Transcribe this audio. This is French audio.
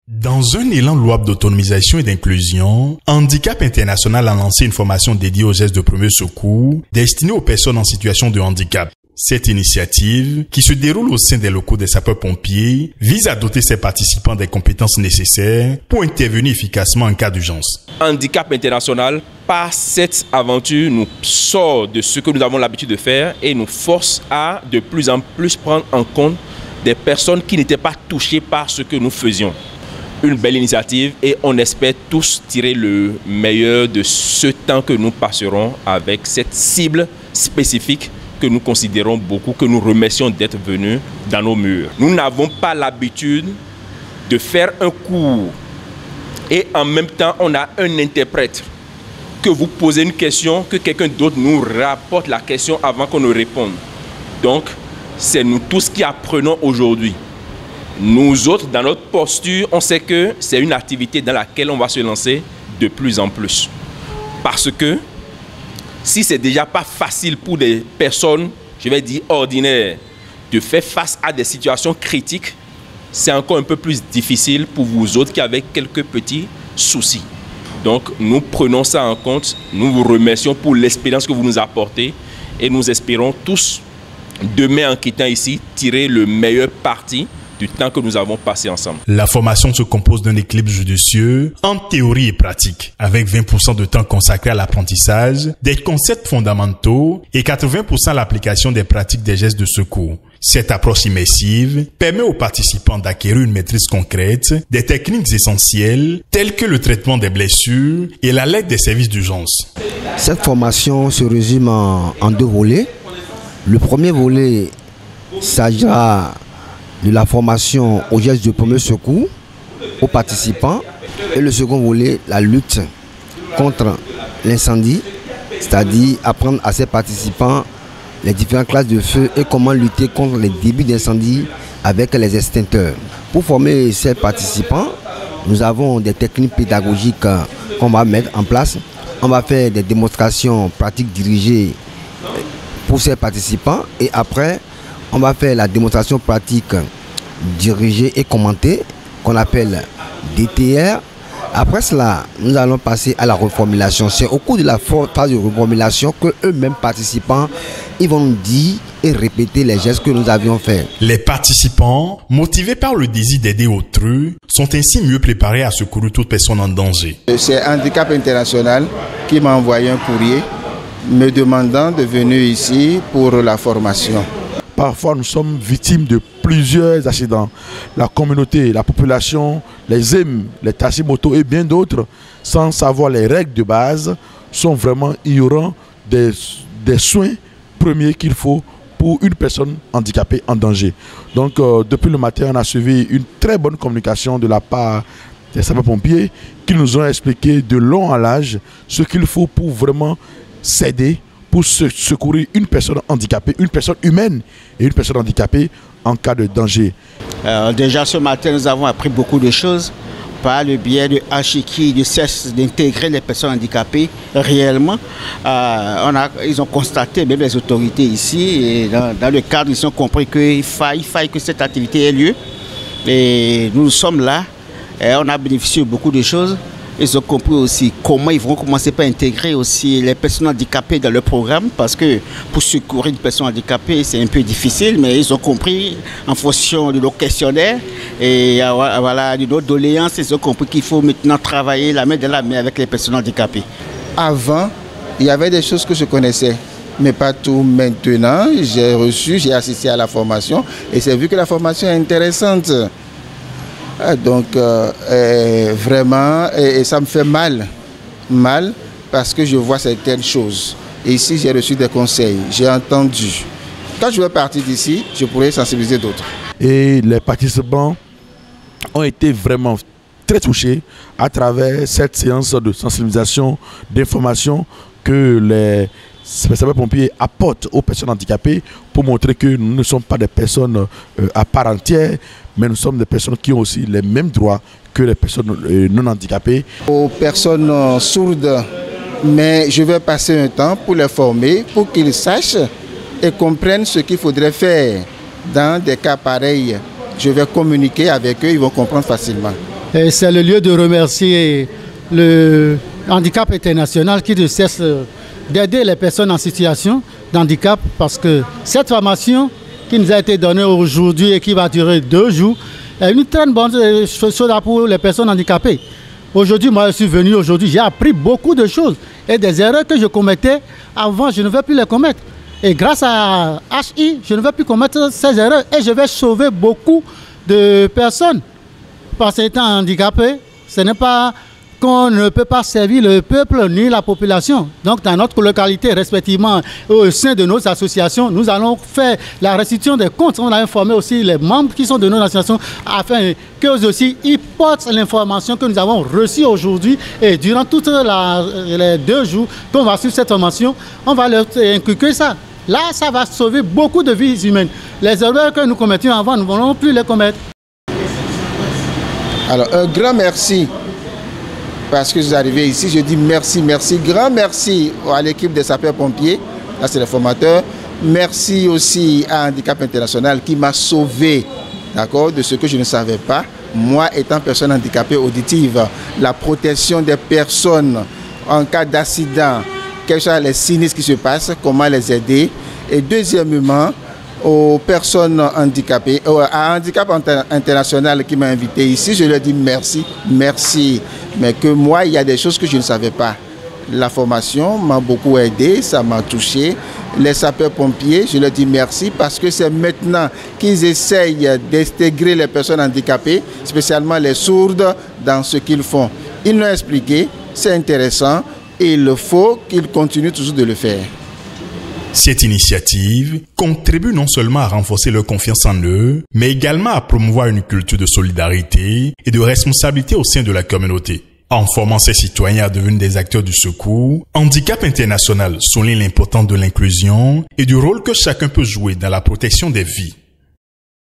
Dans un élan louable d'autonomisation et d'inclusion, Handicap International a lancé une formation dédiée aux gestes de premier secours destinée aux personnes en situation de handicap. Cette initiative, qui se déroule au sein des locaux des sapeurs-pompiers, vise à doter ses participants des compétences nécessaires pour intervenir efficacement en cas d'urgence. Handicap International, par cette aventure, nous sort de ce que nous avons l'habitude de faire et nous force à de plus en plus prendre en compte des personnes qui n'étaient pas touchées par ce que nous faisions. Une belle initiative et on espère tous tirer le meilleur de ce temps que nous passerons avec cette cible spécifique que nous considérons beaucoup, que nous remercions d'être venus dans nos murs. Nous n'avons pas l'habitude de faire un cours et en même temps on a un interprète. Que vous posez une question, que quelqu'un d'autre nous rapporte la question avant qu'on ne réponde. Donc c'est nous tous qui apprenons aujourd'hui. Nous autres, dans notre posture, on sait que c'est une activité dans laquelle on va se lancer de plus en plus. Parce que si c'est déjà pas facile pour des personnes, je vais dire ordinaires, de faire face à des situations critiques, c'est encore un peu plus difficile pour vous autres qui avez quelques petits soucis. Donc nous prenons ça en compte, nous vous remercions pour l'expérience que vous nous apportez et nous espérons tous, demain en quittant ici, tirer le meilleur parti du temps que nous avons passé ensemble. La formation se compose d'un équilibre judicieux en théorie et pratique, avec 20% de temps consacré à l'apprentissage des concepts fondamentaux et 80% à l'application des pratiques des gestes de secours. Cette approche immersive permet aux participants d'acquérir une maîtrise concrète des techniques essentielles telles que le traitement des blessures et la l'aide des services d'urgence. Cette formation se résume en deux volets. Le premier volet s'agira de la formation aux gestes de premier secours aux participants et le second volet, la lutte contre l'incendie, c'est-à-dire apprendre à ces participants les différentes classes de feu et comment lutter contre les débuts d'incendie avec les extincteurs. Pour former ces participants, nous avons des techniques pédagogiques qu'on va mettre en place. On va faire des démonstrations pratiques dirigées pour ces participants et après, on va faire la démonstration pratique dirigée et commentée qu'on appelle DTR. Après cela, nous allons passer à la reformulation. C'est au cours de la phase de reformulation que eux-mêmes participants ils vont nous dire et répéter les gestes que nous avions faits. Les participants, motivés par le désir d'aider autrui, sont ainsi mieux préparés à secourir toute personne en danger. C'est Handicap International qui m'a envoyé un courrier me demandant de venir ici pour la formation. Parfois, nous sommes victimes de plusieurs accidents. La communauté, la population, les EM, les taxis-motos et bien d'autres, sans savoir les règles de base, sont vraiment ignorants des soins premiers qu'il faut pour une personne handicapée en danger. Donc, depuis le matin, on a suivi une très bonne communication de la part des sapeurs-pompiers qui nous ont expliqué de long en large ce qu'il faut pour vraiment s'aider, pour secourir une personne handicapée, une personne humaine et une personne handicapée en cas de danger. Déjà ce matin, nous avons appris beaucoup de choses par le biais de Ashiki, de cesse d'intégrer les personnes handicapées réellement. Ils ont constaté, même les autorités ici, et dans le cadre, ils ont compris qu'il faille que cette activité ait lieu. Et nous sommes là, et on a bénéficié de beaucoup de choses. Ils ont compris aussi comment ils vont commencer par intégrer aussi les personnes handicapées dans le programme parce que pour secourir une personne handicapée, c'est un peu difficile, mais ils ont compris en fonction de nos questionnaires et voilà, de nos doléances, ils ont compris qu'il faut maintenant travailler la main dans la main avec les personnes handicapées. Avant, il y avait des choses que je connaissais, mais pas tout. Maintenant, j'ai assisté à la formation et j'ai vu que la formation est intéressante. Donc vraiment, et ça me fait mal parce que je vois certaines choses. Et ici, j'ai reçu des conseils, j'ai entendu. Quand je vais partir d'ici, je pourrai sensibiliser d'autres. Et les participants ont été vraiment très touchés à travers cette séance de sensibilisation, d'information que les sapeurs-pompiers apportent aux personnes handicapées pour montrer que nous ne sommes pas des personnes à part entière, mais nous sommes des personnes qui ont aussi les mêmes droits que les personnes non handicapées. Aux personnes sourdes, mais je vais passer un temps pour les former, pour qu'ils sachent et comprennent ce qu'il faudrait faire dans des cas pareils. Je vais communiquer avec eux, ils vont comprendre facilement. Et c'est le lieu de remercier le Handicap International qui ne cesse d'aider les personnes en situation de handicap, parce que cette formation qui nous a été donnée aujourd'hui et qui va durer 2 jours est une très bonne chose pour les personnes handicapées. Aujourd'hui, moi je suis venu aujourd'hui, j'ai appris beaucoup de choses et des erreurs que je commettais avant, je ne vais plus les commettre. Et grâce à HI, je ne vais plus commettre ces erreurs et je vais sauver beaucoup de personnes. Parce qu'étant handicapé, ce n'est pas qu'on ne peut pas servir le peuple ni la population. Donc dans notre localité, respectivement au sein de nos associations, nous allons faire la restitution des comptes. On a informé aussi les membres qui sont de nos associations afin qu'eux aussi ils portent l'information que nous avons reçue aujourd'hui. Et durant tous les 2 jours qu'on va suivre cette formation, on va leur inculquer ça. Là, ça va sauver beaucoup de vies humaines. Les erreurs que nous commettions avant, nous ne voulons plus les commettre. Alors, un grand merci. Parce que je suis arrivé ici, je dis merci, merci, grand merci à l'équipe des sapeurs-pompiers, là c'est les formateurs. Merci aussi à Handicap International qui m'a sauvé, d'accord, de ce que je ne savais pas. Moi, étant personne handicapée auditive, la protection des personnes en cas d'accident, quels sont les sinistres qui se passent, comment les aider. Et deuxièmement, aux personnes handicapées, à Handicap International qui m'a invité ici, je leur dis merci, merci. Mais que moi, il y a des choses que je ne savais pas. La formation m'a beaucoup aidé, ça m'a touché. Les sapeurs-pompiers, je leur dis merci parce que c'est maintenant qu'ils essayent d'intégrer les personnes handicapées, spécialement les sourdes, dans ce qu'ils font. Ils l'ont expliqué, c'est intéressant et il faut qu'ils continuent toujours de le faire. Cette initiative contribue non seulement à renforcer leur confiance en eux, mais également à promouvoir une culture de solidarité et de responsabilité au sein de la communauté. En formant ces citoyens à devenir des acteurs du secours, Handicap International souligne l'importance de l'inclusion et du rôle que chacun peut jouer dans la protection des vies.